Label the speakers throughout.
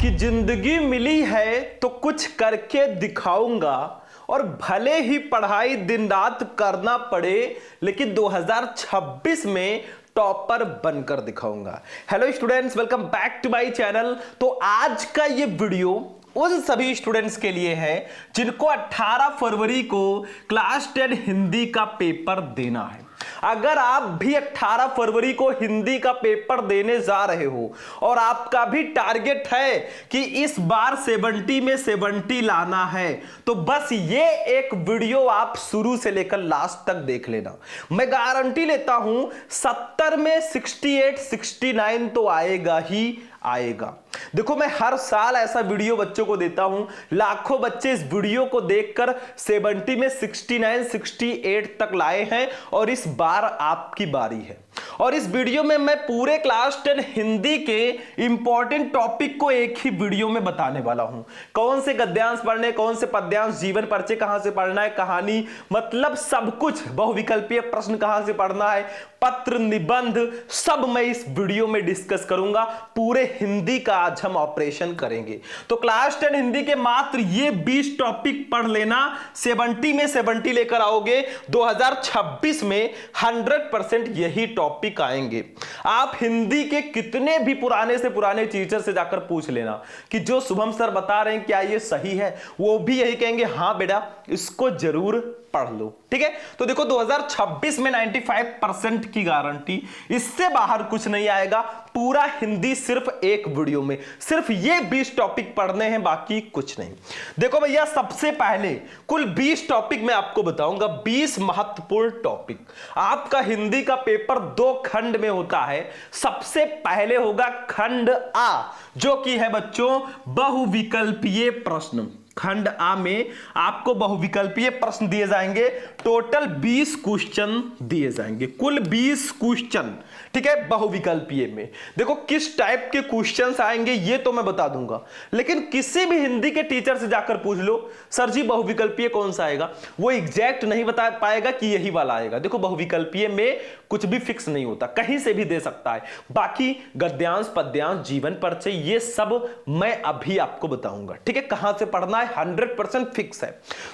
Speaker 1: कि जिंदगी मिली है तो कुछ करके दिखाऊंगा, और भले ही पढ़ाई दिन रात करना पड़े लेकिन 2026 में टॉपर बनकर दिखाऊंगा। Hello students, welcome back to my channel. तो आज का ये वीडियो उन सभी स्टूडेंट्स के लिए है जिनको 18 फरवरी को क्लास 10 हिंदी का पेपर देना है। अगर आप भी 18 फरवरी को हिंदी का पेपर देने जा रहे हो और आपका भी टारगेट है कि इस बार 70 में 70 लाना है, तो बस ये एक वीडियो आप शुरू से लेकर लास्ट तक देख लेना। मैं गारंटी लेता हूं 70 में 68 69 तो आएगा ही आएगा। देखो, मैं हर साल ऐसा वीडियो बच्चों को देता हूं, लाखों बच्चे इस वीडियो को देखकर 70 में 69 68 तक लाए हैं और इस बार आपकी बारी है। और इस वीडियो में मैं पूरे क्लास 10 हिंदी के इंपॉर्टेंट टॉपिक को एक ही वीडियो में बताने वाला हूं। कौन से गद्यांश पढ़ने, कौन से पद्यांश, जीवन परिचय कहां से पढ़ना है, कहानी, मतलब सब कुछ, बहुविकल्पीय प्रश्न कहां से पढ़ना है, पत्र, निबंध, सब मैं इस वीडियो में डिस्कस करूंगा। पूरे हिंदी का आज हम ऑपरेशन करेंगे। तो क्लास 10 हिंदी के मात्र ये 20 टॉपिक पढ़ लेना, 70 में 70 लेकर आओगे। 2026 में 100% यही टॉपिक आएंगे। आप हिंदी के कितने भी पुराने से पुराने टीचर से जाकर पूछ लेना कि जो शुभम सर बता रहे हैं क्या ये सही है, वो भी यही कहेंगे हाँ बेटा इसको जरूर पढ़ लो। ठीक है, तो देखो 2026 में 95% की गारंटी, इससे बाहर कुछ नहीं आएगा। पूरा हिंदी सिर्फ एक वीडियो में, सिर्फ ये 20 टॉपिक पढ़ने हैं, बाकी कुछ नहीं। देखो भैया, सबसे पहले कुल 20 टॉपिक मैं आपको बताऊंगा, 20 महत्वपूर्ण टॉपिक। आपका हिंदी का पेपर 2 खंड में होता है। सबसे पहले होगा खंड आ, जो कि है बच्चों बहुविकल्पीय प्रश्न। खंड आ में आपको बहुविकल्पीय प्रश्न दिए जाएंगे। टोटल 20 क्वेश्चन दिए जाएंगे, कुल 20 क्वेश्चन। ठीक है, बहुविकल्पीय में देखो किस टाइप के क्वेश्चंस आएंगे ये तो मैं बता दूंगा, लेकिन किसी भी हिंदी के टीचर से जाकर पूछ लो सर जी बहुविकल्पीय कौन सा आएगा, वो एग्जैक्ट नहीं बता पाएगा कि यही वाला आएगा। देखो बहुविकल्पीय में कुछ भी फिक्स नहीं होता, कहीं से भी दे सकता है। बाकी गद्यांश, पद्यांश, जीवन परिचय, ये सब मैं अभी आपको बताऊंगा। ठीक है, कहां से पढ़ना है 100% फिक्स है।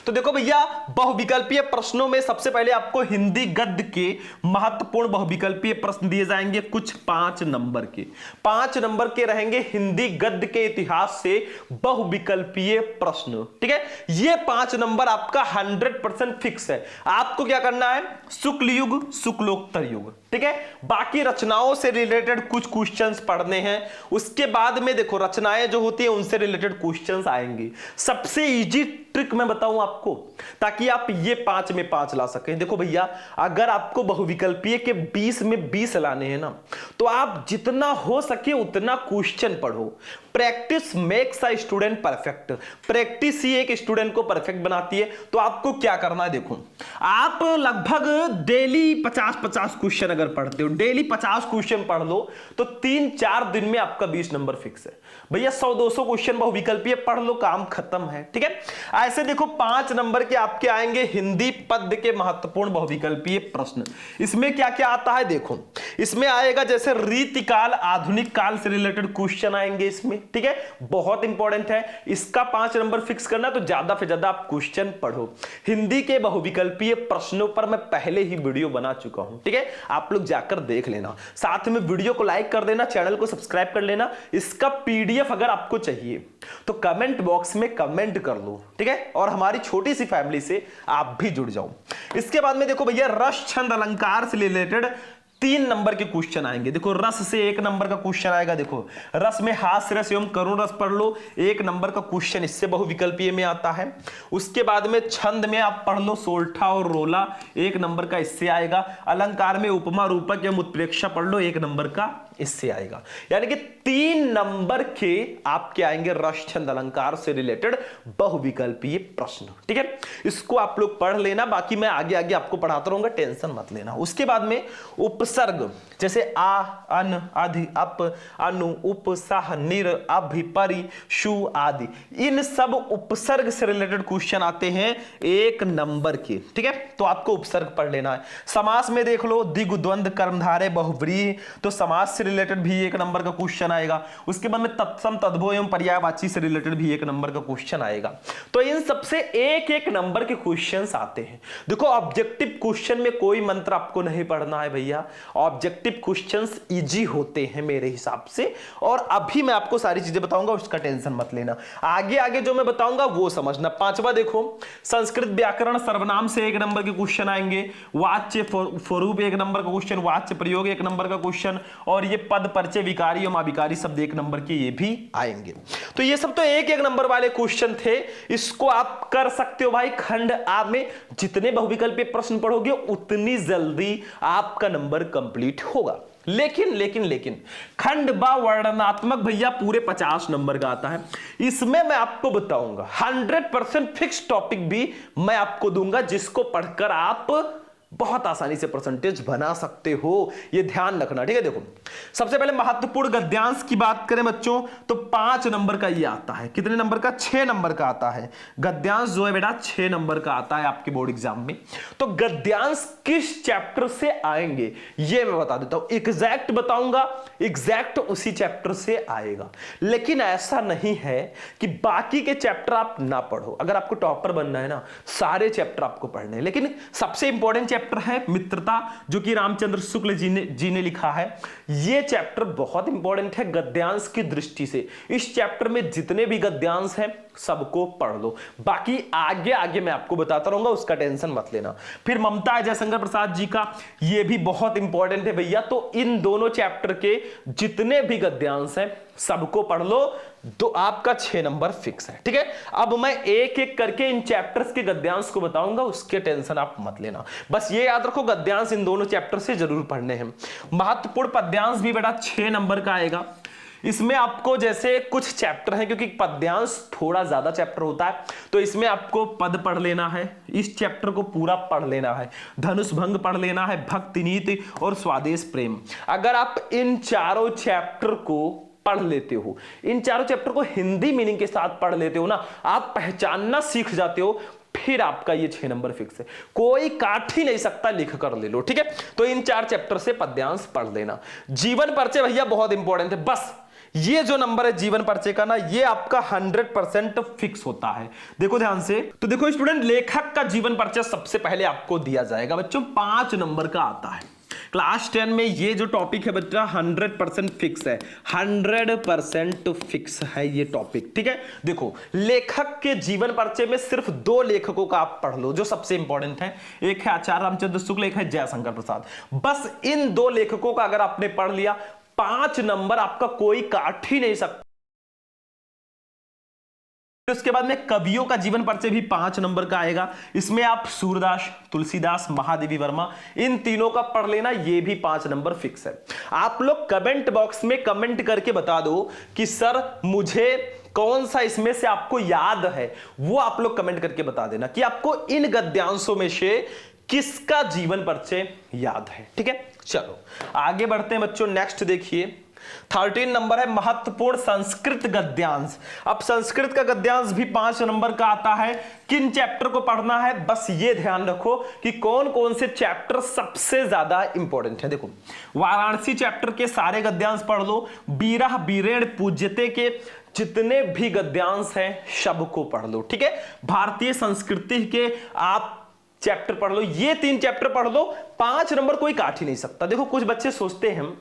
Speaker 1: तो देखो भैया, बहुविकल्पीय प्रश्नों में सबसे पहले आपको हिंदी गद्य के महत्वपूर्ण बहुविकल्पीय प्रश्न दिए जाएंगे, कुछ 5 नंबर के। 5 नंबर के रहेंगे हिंदी गद्य के इतिहास से बहुविकल्पीय प्रश्न। ठीक है, ये 5 नंबर आपका 100% फिक्स है। आपको क्या करना है, शुक्ल युग, शुक्लोत्तर युग। ठीक है, बाकी रचनाओं से रिलेटेड कुछ क्वेश्चंस पढ़ने हैं। उसके बाद में देखो रचनाएं जो होती है उनसे रिलेटेड क्वेश्चंस आएंगे। सबसे इजी ट्रिक मैं बताऊं आपको, ताकि आप ये 5 में 5 ला सकें। देखो भैया, अगर आपको बहुविकल्पीय के 20 में 20 लाने हैं ना, तो आप जितना हो सके उतना क्वेश्चन पढ़ो। Practice makes a student perfect. Practice ही एक स्टूडेंट को परफेक्ट बनाती है। तो आपको क्या करना है, देखो आप लगभग डेली 50-50 क्वेश्चन अगर पढ़ते हो, डेली 50 क्वेश्चन पढ़ लो, तो 3-4 दिन में आपका 20 नंबर फिक्स है। भैया 100-200 क्वेश्चन बहुविकल्पीय पढ़ लो, काम खत्म है। ठीक है, ऐसे देखो 5 नंबर के आपके आएंगे हिंदी पद्य के महत्वपूर्ण बहुविकल्पीय प्रश्न। इसमें क्या क्या आता है देखो, इसमें आएगा जैसे रीतिकाल, आधुनिक काल से रिलेटेड क्वेश्चन आएंगे इसमें। ठीक है, बहुत इंपॉर्टेंट है, इसका 5 नंबर फिक्स करना, तो ज्यादा से ज्यादा आप क्वेश्चन पढ़ो। हिंदी के बहुविकल्पीय प्रश्नों पर मैं पहले ही वीडियो बना चुका हूं। ठीक है, आप लोग जाकर देख लेना, साथ में वीडियो को लाइक कर देना, चैनल को सब्सक्राइब कर लेना। इसका पीडीएफ अगर आपको चाहिए तो कमेंट बॉक्स में कमेंट कर लो। ठीक है, और हमारी छोटी सी फैमिली से आप भी जुड़ जाओ। इसके बाद में देखो भैया, रस, छंद, अलंकार से रिलेटेड 3 नंबर के क्वेश्चन आएंगे। देखो रस से 1 नंबर का क्वेश्चन आएगा। देखो रस में हास्य रस एवं करुण रस पढ़ लो, 1 नंबर का क्वेश्चन इससे बहुविकल्पीय में आता है। उसके बाद में छंद में आप पढ़ लो सोल्ठा और रोला, 1 नंबर का इससे आएगा। अलंकार में उपमा, रूपक एवं उत्प्रेक्षा पढ़ लो, 1 नंबर का इससे आएगा। यानी कि 3 नंबर के आपके आएंगे रस, छंद, अलंकार से रिलेटेड बहुविकल्पीय प्रश्न। ठीक है, इसको आप लोग पढ़ लेना, बाकी मैं आगे आगे आपको पढ़ाता रहूंगा, टेंशन मत लेना। उसके बाद में उपसर्ग, जैसे आ, अन, अधि, अप, अनु, उप, सह, निर, अभि, परि, शु आदि, इन सब उपसर्ग से रिलेटेड क्वेश्चन आते हैं 1 नंबर के। ठीक है, तो आपको उपसर्ग पढ़ लेना है। समास में देख लो, दिग्, द्वंद्व, कर्मधारय, बहुव्रीहि, तो समास से रिलेटेड भी एक नंबर का क्वेश्चन आएगा, उसके बाद में तत्सम तद्भव एवं पर्यायवाची से रिलेटेड भी एक नंबर का क्वेश्चन आएगा। तो इन सबसे एक एक नंबर के क्वेश्चंस आते हैं। देखो ऑब्जेक्टिव क्वेश्चन में कोई मंत्र आपको नहीं पढ़ना है भैया, ऑब्जेक्टिव क्वेश्चंस इजी होते हैं मेरे हिसाब से, और अभी मैं आपको सारी चीजें बताऊंगा, उसका टेंशन मत लेना। आगे आगे जो मैं बताऊंगा वो समझना। पांचवा देखो, संस्कृत व्याकरण सर्वनाम से एक नंबर के क्वेश्चन आएंगे, वाच्य स्वरूप एक नंबर का क्वेश्चन, वाच्य प्रयोग एक नंबर का क्वेश्चन, और ये पद परिचय विकारी और अविकारी शब्द एक नंबर के ये भी आएंगे। तो ये सब तो एक एक नंबर वाले क्वेश्चन थे, इसको आप कर सकते हो भाई। खंड आ में जितने बहुविकल्पीय प्रश्न पढ़ोगे उतनी जल्दी आपका नंबर कंप्लीट होगा। लेकिन लेकिन लेकिन खंड बा वर्णनात्मक भैया पूरे 50 नंबर का आता है। इसमें मैं आपको बताऊंगा 100% फिक्स टॉपिक भी मैं आपको दूंगा, जिसको पढ़कर आप बहुत आसानी से परसेंटेज बना सकते हो, ये ध्यान रखना, ठीक है। देखो सबसे पहले महत्वपूर्ण गद्यांश की बात करें बच्चों तो 5 नंबर का ये आता है। कितने नंबर का? 6 नंबर का आता है गद्यांश जो है बेटा, 6 नंबर का आता है आपके बोर्ड एग्जाम में। तो गद्यांश किस चैप्टर से आएंगे ये मैं बता देता हूं, एग्जैक्ट बताऊंगा, एग्जैक्ट उसी चैप्टर से आएगा। लेकिन ऐसा नहीं है कि बाकी के चैप्टर आप ना पढ़ो। अगर आपको टॉपर बनना है ना, सारे चैप्टर आपको पढ़ने हैं, लेकिन सबसे इंपॉर्टेंट चैप्टर है मित्रता, जो कि रामचंद्र शुक्ल जी ने लिखा है। यह चैप्टर बहुत इंपॉर्टेंट है गद्यांश की दृष्टि से। इस चैप्टर में जितने भी गद्यांश हैं सबको पढ़ लो, बाकी आगे आगे मैं आपको बताता रहूंगा, उसका टेंशन मत लेना। फिर ममता जयशंकर प्रसाद जी का ये भी बहुत इंपॉर्टेंट है भैया। तो इन दोनों चैप्टर के जितने भी गद्यांश हैं सबको पढ़ लो, तो आपका 6 नंबर फिक्स है, ठीक है। अब मैं एक एक करके इन चैप्टर्स के गद्यांश को बताऊंगा, उसके टेंशन आप मत लेना। बस ये याद रखो गद्यांश इन दोनों चैप्टर से जरूर पढ़ने हैं। महत्वपूर्ण पद्यांश भी बेटा 6 नंबर का आएगा। इसमें आपको जैसे कुछ चैप्टर हैं, क्योंकि पद्यांश थोड़ा ज्यादा चैप्टर होता है, तो इसमें आपको पद पढ़ लेना है, इस चैप्टर को पूरा पढ़ लेना है, धनुष भंग पढ़ लेना है, भक्ति नीति और स्वादेश प्रेम। अगर आप इन चारों चैप्टर को पढ़ लेते हो, इन चारों चैप्टर को हिंदी मीनिंग के साथ पढ़ लेते हो ना, आप पहचानना सीख जाते हो, फिर आपका ये 6 नंबर फिक्स है। कोई काट ही नहीं सकता, लिख कर ले लो, ठीक है। तो इन 4 चैप्टर से पद्यांश पढ़ लेना। जीवन परिचय भैया बहुत इंपॉर्टेंट है। बस ये जो नंबर है जीवन परिचय का ना, ये आपका 100% फिक्स होता है। देखो ध्यान से, तो देखो स्टूडेंट, लेखक का जीवन परिचय सबसे पहले आपको दिया जाएगा बच्चों, 5 नंबर का आता है। क्लास 10 में ये जो टॉपिक है बच्चा 100% फिक्स है, 100% फिक्स है ये टॉपिक, ठीक है। देखो लेखक के जीवन परिचय में सिर्फ 2 लेखकों का आप पढ़ लो जो सबसे इंपॉर्टेंट है, एक है आचार्य रामचंद्र शुक्ल, एक है जयशंकर प्रसाद। बस इन 2 लेखकों का अगर आपने पढ़ लिया, 5 नंबर आपका कोई काट ही नहीं सकता। उसके बाद में कवियों का जीवन परिचय भी 5 नंबर का आएगा। इसमें आप सूरदास, तुलसीदास, महादेवी वर्मा, इन तीनों का पढ़ लेना, ये भी 5 नंबर फिक्स है। आप लोग कमेंट बॉक्स में कमेंट करके बता दो कि सर मुझे कौन सा इसमें से आपको याद है, वो आप लोग कमेंट करके बता देना कि आपको इन गद्यांशों में से किसका जीवन परिचय याद है, ठीक है। चलो आगे बढ़ते हैं बच्चों, नेक्स्ट देखिए 13 नंबर है महत्वपूर्ण संस्कृत गद्यांश। अब संस्कृत का गद्यांश भी 5 नंबर का आता है। किन चैप्टर को पढ़ना है, बस ये ध्यान रखो कि कौन कौन से चैप्टर सबसे ज्यादा इंपॉर्टेंट है। देखो वाराणसी चैप्टर के सारे गद्यांश पढ़ लो, बीरह बीरेण पूज्यते के जितने भी गद्यांश हैं सबको पढ़ लो, ठीक है। भारतीय संस्कृति के आप चैप्टर पढ़ लो, ये 3 चैप्टर पढ़ लो, 5 नंबर कोई काट ही नहीं सकता। देखो कुछ बच्चे सोचते हैं,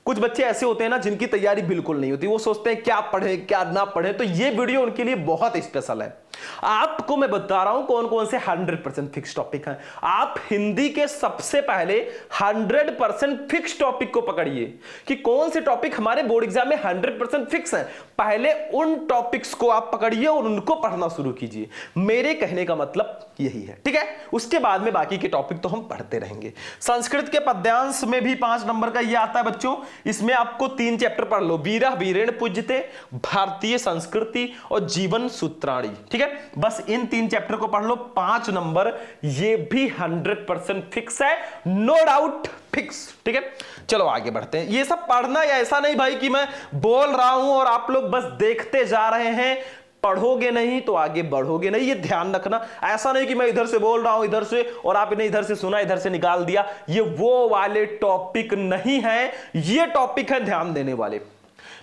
Speaker 1: कुछ बच्चे ऐसे होते हैं ना जिनकी तैयारी बिल्कुल नहीं होती, वो सोचते हैं क्या पढ़े क्या ना पढ़े, तो ये वीडियो उनके लिए बहुत स्पेशल है। आपको मैं बता रहा हूं कौन कौन से 100% फिक्स टॉपिक हैं। आप हिंदी के सबसे पहले 100% फिक्स टॉपिक को पकड़िए कि कौन से टॉपिक हमारे बोर्ड एग्जाम में 100% फिक्स हैं। पहले उन टॉपिक्स को आप पकड़िए और उनको पढ़ना शुरू कीजिए। मेरे कहने का मतलब यही है, ठीक है। उसके बाद में बाकी के टॉपिक तो हम पढ़ते रहेंगे। संस्कृत के पद्यांश में भी 5 नंबर का यह आता है बच्चों। इसमें आपको 3 चैप्टर पढ़ लो, बीरह बीरेण पूज्यते, भारतीय संस्कृति और जीवन सूत्राणी, ठीक है। बस इन 3 चैप्टर को पढ़ लो, 5 नंबर ये भी 100% फिक्स है, नो डाउट फिक्स, ठीक है। चलो आगे बढ़ते हैं। ये सब पढ़ना या ऐसा नहीं भाई कि मैं बोल रहा हूं और आप लोग बस देखते जा रहे हैं, पढ़ोगे नहीं तो आगे बढ़ोगे नहीं, ये ध्यान रखना। ऐसा नहीं कि मैं इधर से बोल रहा हूं इधर से और आपने इधर से सुना इधर से निकाल दिया, ये वो वाले टॉपिक नहीं है, ये टॉपिक है ध्यान देने वाले।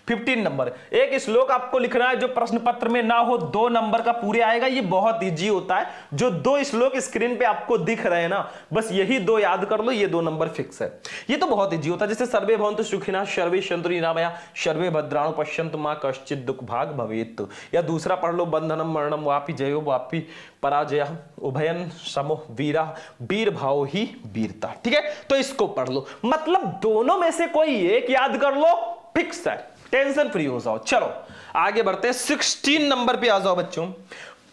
Speaker 1: 15 नंबर, एक श्लोक आपको लिखना है जो प्रश्न पत्र में ना हो, 2 नंबर का पूरे आएगा। ये बहुत इजी होता है, जो 2 श्लोक स्क्रीन पे आपको दिख रहे हैं ना, बस यही 2 याद कर लो, ये 2 नंबर फिक्स है। ये तो बहुत इजी होता है, जैसे सर्वे भवन्तु सुखिनः सर्वे सन्तु निरामया सर्वे भद्राणि पश्यन्तु मा कश्चित् दुःख भाग भवेत्। या दूसरा पढ़ लो, बंधनम मरणम वापि जयो वापि पराजय उभयन समो वीरा वीर भाव ही वीरता। ठीक है, तो इसको पढ़ लो, मतलब दोनों में से कोई एक याद कर लो, फिक्स है, टेंशन फ्री हो जाओ। चलो आगे बढ़ते हैं, 16 नंबर पे आ जाओ बच्चों।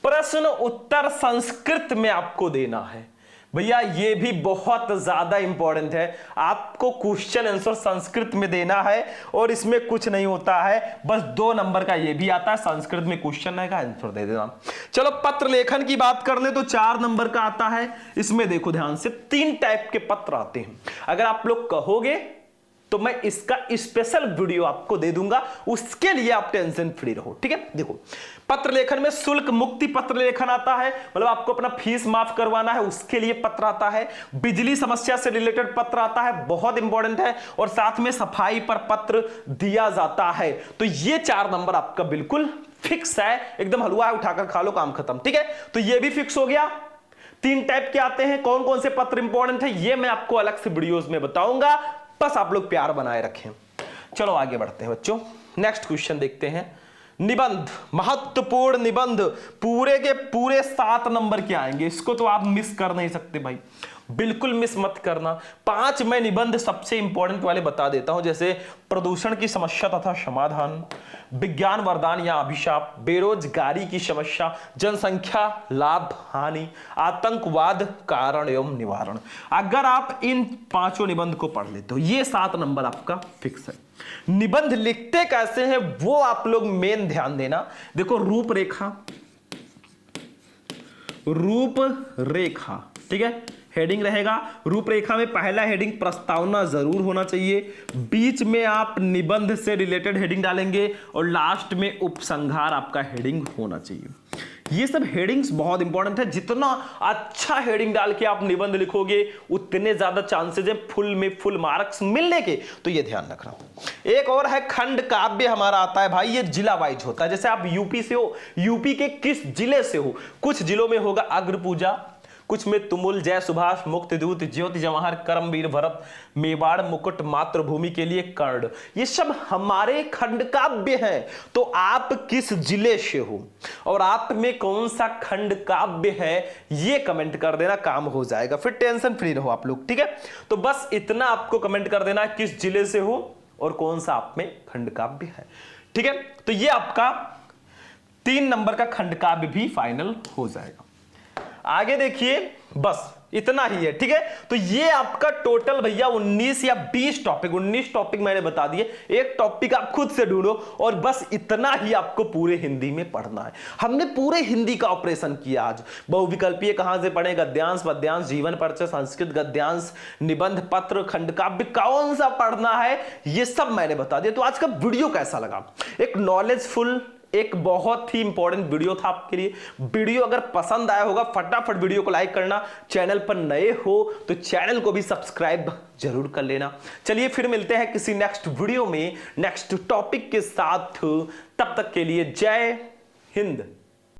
Speaker 1: प्रश्न उत्तर संस्कृत में आपको देना है भैया, ये भी बहुत ज्यादा इंपॉर्टेंट है, आपको क्वेश्चन आंसर संस्कृत में देना है और इसमें कुछ नहीं होता है, बस 2 नंबर का ये भी आता है, संस्कृत में क्वेश्चन का आंसर दे देना। चलो पत्र लेखन की बात कर ले तो 4 नंबर का आता है। इसमें देखो ध्यान से, 3 टाइप के पत्र आते हैं। अगर आप लोग कहोगे तो मैं इसका स्पेशल वीडियो आपको दे दूंगा, उसके लिए आप टेंशन फ्री रहो। ठीक है, देखो पत्र लेखन में शुल्क मुक्ति पत्र लेखन आता है, मतलब आपको अपना फीस माफ करवाना है, उसके लिए पत्र आता है। बिजली समस्या से रिलेटेड पत्र आता है, बहुत इंपॉर्टेंट है, और साथ में सफाई पर पत्र दिया जाता है। तो ये 4 नंबर आपका बिल्कुल फिक्स है, एकदम हलवा है, उठाकर खा लो, काम खत्म। ठीक है, तो ये भी फिक्स हो गया। 3 टाइप के आते हैं, कौन कौन से पत्र इंपॉर्टेंट है ये मैं आपको अलग से वीडियोस में बताऊंगा, बस आप लोग प्यार बनाए रखें। चलो आगे बढ़ते हैं बच्चों, नेक्स्ट क्वेश्चन देखते हैं। निबंध, महत्वपूर्ण निबंध, पूरे के पूरे 7 नंबर के आएंगे, इसको तो आप मिस कर नहीं सकते भाई, बिल्कुल मिस मत करना। 5 मैं निबंध सबसे इंपॉर्टेंट वाले बता देता हूं, जैसे प्रदूषण की समस्या तथा समाधान, विज्ञान वरदान या अभिशाप, बेरोजगारी की समस्या, जनसंख्या लाभ हानि, आतंकवाद कारण एवं निवारण। अगर आप इन 5 निबंध को पढ़ लेते हो, ये 7 नंबर आपका फिक्स है। निबंध लिखते कैसे हैं वो आप लोग मेन ध्यान देना। देखो रूपरेखा, रूपरेखा, ठीक है, हेडिंग रहेगा। रूपरेखा में पहला हेडिंग प्रस्तावना जरूर होना चाहिए, बीच में आप निबंध से रिलेटेड हेडिंग डालेंगे और लास्ट में उपसंहार आपका हेडिंग होना चाहिए। ये सब हेडिंग्स बहुत इंपॉर्टेंट है, जितना अच्छा हेडिंग डाल के आप निबंध लिखोगे उतने ज्यादा चांसेस है फुल में फुल मार्क्स मिलने के, तो ये ध्यान रखना। एक और है खंड काव्य हमारा आता है भाई, ये जिला वाइज होता है, जैसे आप यूपी से हो, यूपी के किस जिले से हो, कुछ जिलों में होगा अग्र पूजा, कुछ में तुमुल, जय सुभाष, मुक्तिदूत, ज्योति जवाहर, करमवीर भरत, मेवाड़ मुकुट, मातृभूमि के लिए कर्ण, ये सब हमारे खंड काव्य हैं। तो आप किस जिले से हो और आप में कौन सा खंड काव्य है ये कमेंट कर देना, काम हो जाएगा, फिर टेंशन फ्री रहो आप लोग। ठीक है, तो बस इतना आपको कमेंट कर देना किस जिले से हो और कौन सा आप में खंड काव्य है। ठीक है, तो ये आपका 3 नंबर का खंड काव्य भी फाइनल हो जाएगा। आगे देखिए, बस इतना ही है। ठीक है, तो ये आपका टोटल भैया 19 या 20 टॉपिक, 19 टॉपिक मैंने बता दिए, एक टॉपिक आप खुद से ढूंढो और बस इतना ही आपको पूरे हिंदी में पढ़ना है। हमने पूरे हिंदी का ऑपरेशन किया आज। बहुविकल्पीय कहां से पढ़े, गद्यांश, पद्यांश, जीवन परिचय, संस्कृत गद्यांश, निबंध, पत्र, खंड काव्य, कौन सा पढ़ना है ये सब मैंने बता दिया। तो आज का वीडियो कैसा लगा? एक नॉलेजफुल, एक बहुत ही इंपॉर्टेंट वीडियो था आपके लिए। वीडियो अगर पसंद आया होगा फटाफट वीडियो को लाइक करना, चैनल पर नए हो तो चैनल को भी सब्सक्राइब जरूर कर लेना। चलिए फिर मिलते हैं किसी नेक्स्ट वीडियो में नेक्स्ट टॉपिक के साथ, तब तक के लिए जय हिंद।